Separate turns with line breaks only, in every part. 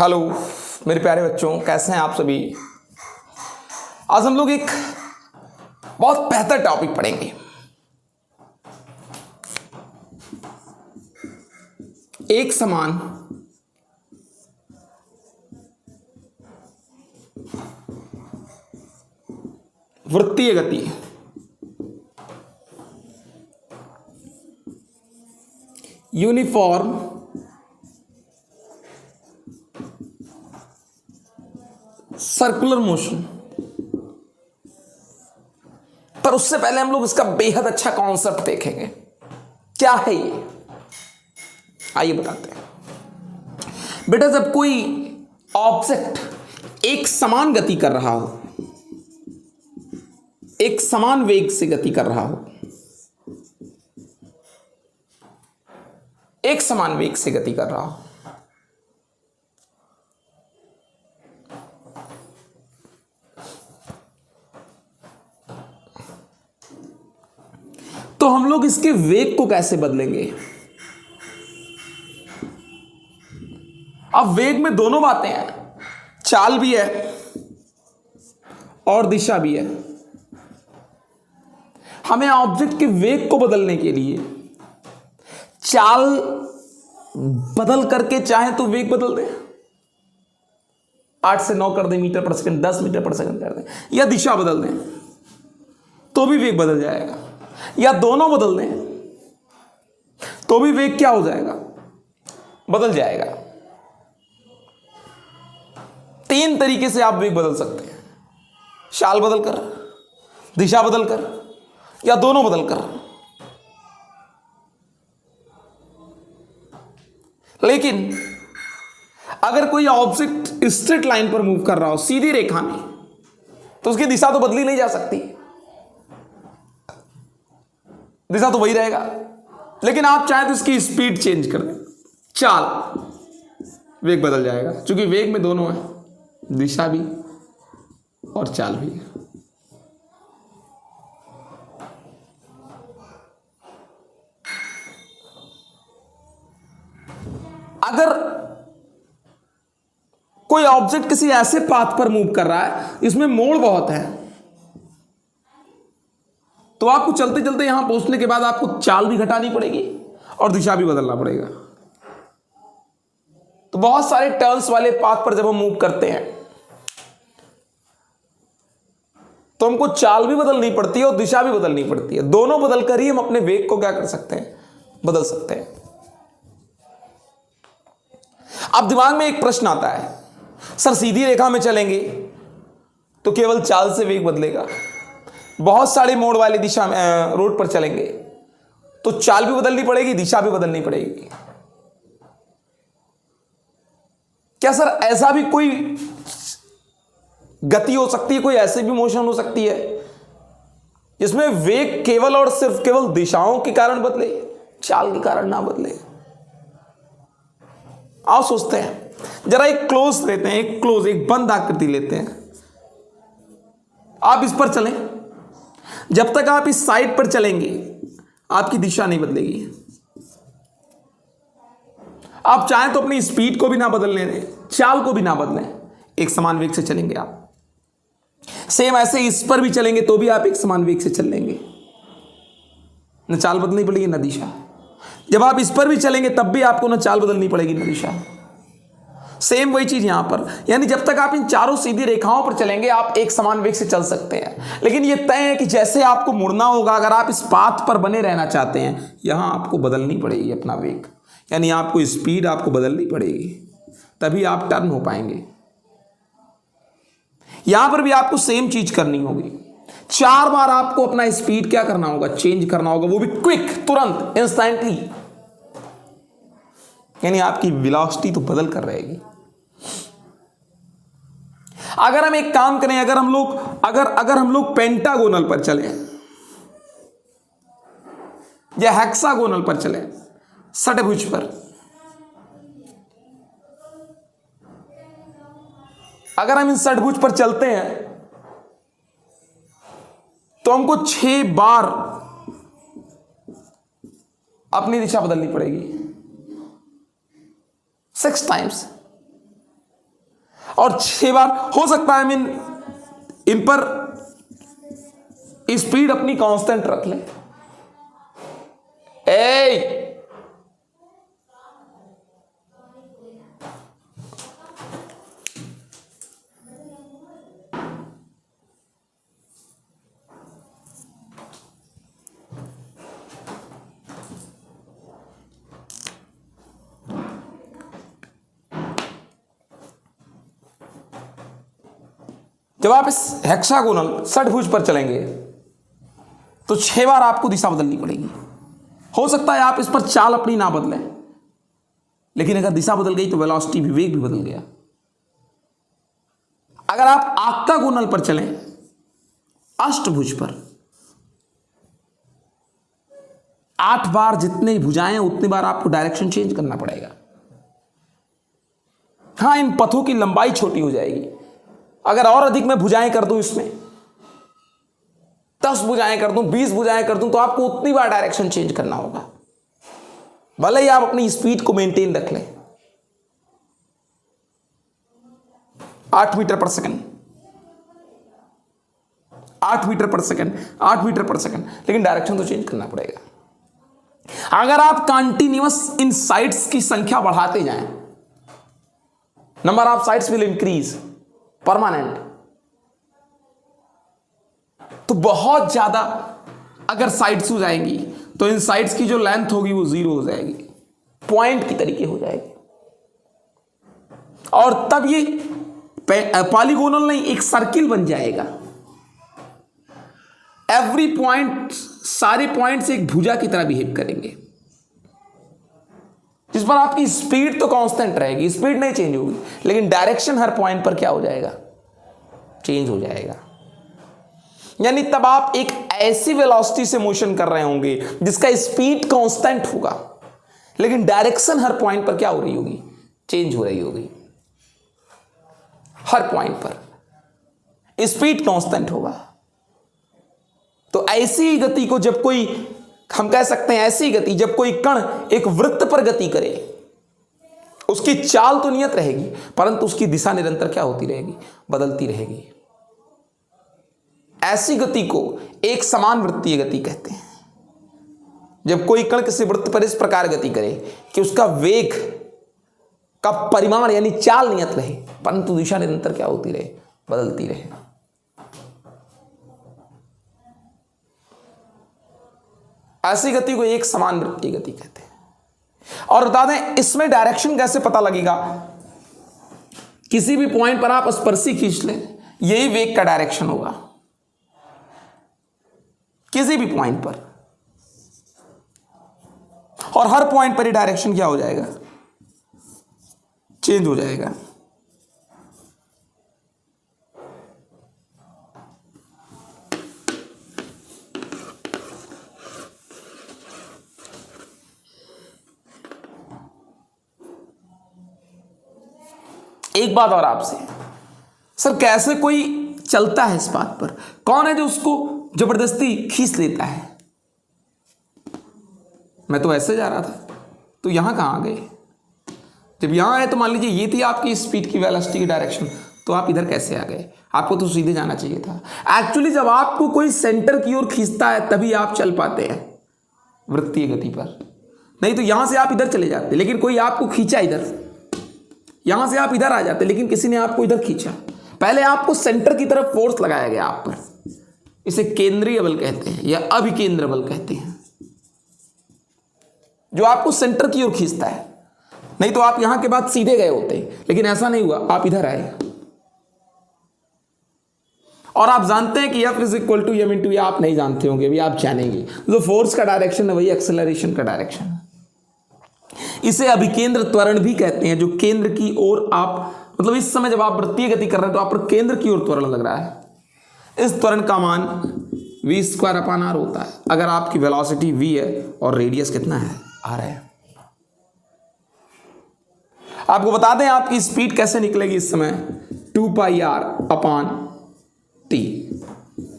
Hello मेरे प्यारे बच्चों, कैसे हैं आप सभी। आज हम लोग एक बहुत बेहतर टॉपिक पढ़ेंगे। एक समान वृत्तीय गति यूनिफॉर्म सर्कुलर मोशन। पर उससे पहले हम लोग इसका बेहद अच्छा कॉन्सेप्ट देखेंगे। क्या है ये, आइए बताते हैं। बेटा, जब कोई ऑब्जेक्ट एक समान गति कर रहा हो, एक समान वेग से गति कर रहा हो, एक समान वेग से गति कर रहा हो, तो हम लोग इसके वेग को कैसे बदलेंगे। अब वेग में दोनों बातें हैं, चाल भी है और दिशा भी है। हमें ऑब्जेक्ट के वेग को बदलने के लिए चाल बदल करके चाहे तो वेग बदल दें, 8 से 9 कर दें मीटर पर सेकंड, 10 मीटर पर सेकंड कर दें, या दिशा बदल दें तो भी वेग बदल जाएगा, या दोनों बदल दें तो भी वेग क्या हो जाएगा, बदल जाएगा। 3 तरीके से आप वेग बदल सकते हैं, चाल बदल कर, दिशा बदल कर, या दोनों बदल कर। लेकिन अगर कोई ऑब्जेक्ट स्ट्रेट लाइन पर मूव कर रहा हो, सीधी रेखा में, तो उसकी दिशा तो बदली नहीं जा सकती, दिशा तो वही रहेगा। लेकिन आप चाहें तो इसकी स्पीड चेंज कर दें, चाल, वेग बदल जाएगा। क्योंकि वेग में दोनों है, दिशा भी और चाल भी। अगर कोई ऑब्जेक्ट किसी ऐसे पाथ पर मूव कर रहा है इसमें मोड़ बहुत है, तो आपको चलते चलते यहां पहुंचने के बाद आपको चाल भी घटानी पड़ेगी और दिशा भी बदलना पड़ेगा। तो बहुत सारे टर्न्स वाले पाथ पर जब हम मूव करते हैं तो हमको चाल भी बदलनी पड़ती है और दिशा भी बदलनी पड़ती है। दोनों बदलकर ही हम अपने वेग को क्या कर सकते हैं, बदल सकते हैं। अब दिमाग में एक प्रश्न आता है, सर सीधी रेखा में चलेंगे तो केवल चाल से वेग बदलेगा, बहुत सारे मोड़ वाली दिशा में रोड पर चलेंगे तो चाल भी बदलनी पड़ेगी, दिशा भी बदलनी पड़ेगी। क्या सर ऐसा भी कोई गति हो सकती है, कोई ऐसी भी मोशन हो सकती है जिसमें वेग केवल और सिर्फ केवल दिशाओं के कारण बदले, चाल के कारण ना बदले। आओ सोचते हैं, जरा एक क्लोज लेते हैं, एक बंद आकृति लेते हैं। आप इस पर चलें, जब तक आप इस साइड पर चलेंगे आपकी दिशा नहीं बदलेगी। आप चाहें तो अपनी स्पीड को भी ना बदलने दें, चाल को भी ना बदलें, एक समान वेग से चलेंगे आप। सेम ऐसे इस पर भी चलेंगे तो भी आप एक समान वेग से चल लेंगे, न चाल बदलनी पड़ेगी न दिशा। जब आप इस पर भी चलेंगे तब भी आपको न चाल बदलनी पड़ेगी न दिशा। सेम वही चीज यहां पर, यानी जब तक आप इन चारों सीधी रेखाओं पर चलेंगे आप एक समान वेग से चल सकते हैं। लेकिन यह तय है कि जैसे आपको मुड़ना होगा, अगर आप इस पाथ पर बने रहना चाहते हैं, यहां आपको बदलनी पड़ेगी अपना वेग, यानी आपको स्पीड आपको बदलनी पड़ेगी, तभी आप टर्न हो पाएंगे। यहां पर भी आपको सेम चीज करनी होगी, 4 बार आपको अपना स्पीड क्या करना होगा, चेंज करना होगा, वो भी क्विक, तुरंत, इंस्टेंटली। यानी आपकी वेलोसिटी तो बदल कर रहेगी। अगर हम एक काम करें, अगर हम लोग पेंटागोनल पर चलें या हेक्सागोनल पर चलें, षटभुज पर, अगर हम इन षटभुज पर चलते हैं तो हमको 6 बार अपनी दिशा बदलनी पड़ेगी, 6 टाइम्स। और 6 बार हो सकता है इन पर स्पीड अपनी कांस्टेंट रख ले। जब आप इस हेक्सागोनल षटभुज पर चलेंगे तो 6 बार आपको दिशा बदलनी पड़ेगी। हो सकता है आप इस पर चाल अपनी ना बदलें, लेकिन अगर दिशा बदल गई तो वेलोसिटी भी, वेग भी बदल गया। अगर आप ऑक्टागोनल पर चलें, अष्टभुज पर, 8 बार जितने भुजाएं उतनी बार आपको डायरेक्शन चेंज करना पड़ेगा। हां, इन पथों की लंबाई छोटी हो जाएगी। अगर और अधिक मैं भुजाएं कर दूं, इसमें 10 भुजाएं कर दूं, 20 भुजाएं कर दूं, तो आपको उतनी बार डायरेक्शन चेंज करना होगा, भले ही आप अपनी स्पीड को मेंटेन रख लें। 8 मीटर पर सेकंड, 8 मीटर पर सेकंड, 8 मीटर पर सेकंड, लेकिन डायरेक्शन तो चेंज करना पड़ेगा। अगर आप कंटिन्यूअस इन साइड्स की संख्या बढ़ाते जाएं, number of sides will increase permanent, तो बहुत ज्यादा अगर साइड्स हो जाएंगी तो इन साइड्स की जो लेंथ होगी वो 0 हो जाएगी, पॉइंट की तरीके हो जाएगी, और तब ये पॉलीगोनल नहीं, एक सर्किल बन जाएगा। एवरी पॉइंट, सारे पॉइंट्स एक भुजा की तरह बिहेव करेंगे, जिस पर आपकी स्पीड तो कांस्टेंट रहेगी, स्पीड नहीं चेंज होगी, लेकिन डायरेक्शन हर पॉइंट पर क्या हो जाएगा, चेंज हो जाएगा। यानी तब आप एक ऐसी वेलोसिटी से मोशन कर रहे होंगे जिसका स्पीड कांस्टेंट होगा, लेकिन डायरेक्शन हर पॉइंट पर क्या हो रही होगी, चेंज हो रही होगी। हर पॉइंट पर स्पीड कांस्टेंट होगा। तो ऐसी गति को जब कोई, हम कह सकते हैं ऐसी गति, जब कोई कण एक वृत्त पर गति करे, उसकी चाल तो नियत रहेगी, परंतु उसकी दिशा निरंतर क्या होती रहेगी, बदलती रहेगी। ऐसी गति को एक समान वृत्तीय गति कहते हैं। जब कोई कण किसी वृत्त पर इस प्रकार गति करे कि उसका वेग का परिमाण यानी चाल नियत रहे, परंतु दिशा निरंतर क्या होती रहे, बदलती रहे। ऐसी गति को एक समान वृत्तीय गति कहते हैं। और बता दें, इसमें डायरेक्शन कैसे पता लगेगा, किसी भी पॉइंट पर आप स्पर्शी खींच लें, यही वेग का डायरेक्शन होगा, किसी भी पॉइंट पर, और हर पॉइंट पर ही डायरेक्शन क्या हो जाएगा, चेंज हो जाएगा। एक बात और आपसे, सर कैसे कोई चलता है इस बात पर, कौन है जो उसको जबरदस्ती खींच लेता है? मैं तो ऐसे जा रहा था, तो यहां कहां आ गए? जब यहां आए तो मान लीजिए ये थी आपकी स्पीड की वेलोसिटी की डायरेक्शन, तो आप इधर कैसे आ गए? आपको तो सीधे जाना चाहिए था। एक्चुअली जब आपको कोई सेंटर की ओर खींचता है तभी आप चल पाते हैं वृत्तीय गति पर, नहीं तो यहां से आप इधर चले जाते, लेकिन कोई आपको खींचा इधर, यहां से आप इधर आ जाते, लेकिन किसी ने आपको इधर खींचा। पहले आपको सेंटर की तरफ फोर्स लगाया गया आप पर, इसे केंद्रीय बल कहते हैं या अभिकेंद्र बल कहते हैं, जो आपको सेंटर की ओर खींचता है। नहीं तो आप यहां के बाद सीधे गए होते, लेकिन ऐसा नहीं हुआ, आप इधर आए। और आप जानते हैं कि F is equal to m into, आप नहीं जानते होंगे, अभी आप जानेंगे। जो फोर्स का डायरेक्शन है वही एक्सेलरेशन का डायरेक्शन है। इसे अभिकेंद्र त्वरण भी कहते हैं, जो केंद्र की ओर आप, मतलब इस समय जब आप वृत्तीय गति कर रहे हैं तो आप पर केंद्र की ओर त्वरण लग रहा है। इस त्वरण का मान v² होता है अगर आपकी वेलोसिटी v है और रेडियस कितना है, r है। आपको बता दें आपकी स्पीड कैसे निकलेगी इस समय, 2πr/t,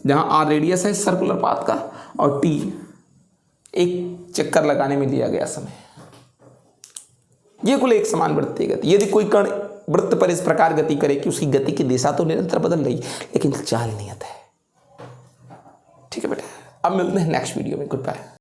जहां r रेडियस है सर्कुलर पाथ का और t एक चक्कर लगाने में लिया गया समय। ये कुल एक समान वृत्तीय गति। यदि कोई कण वृत्त पर इस प्रकार गति करे कि उसकी गति की दिशा तो निरंतर बदल रही, लेकिन चाल नियत है। ठीक है बेटा, अब मिलते हैं नेक्स्ट वीडियो में। Good bye.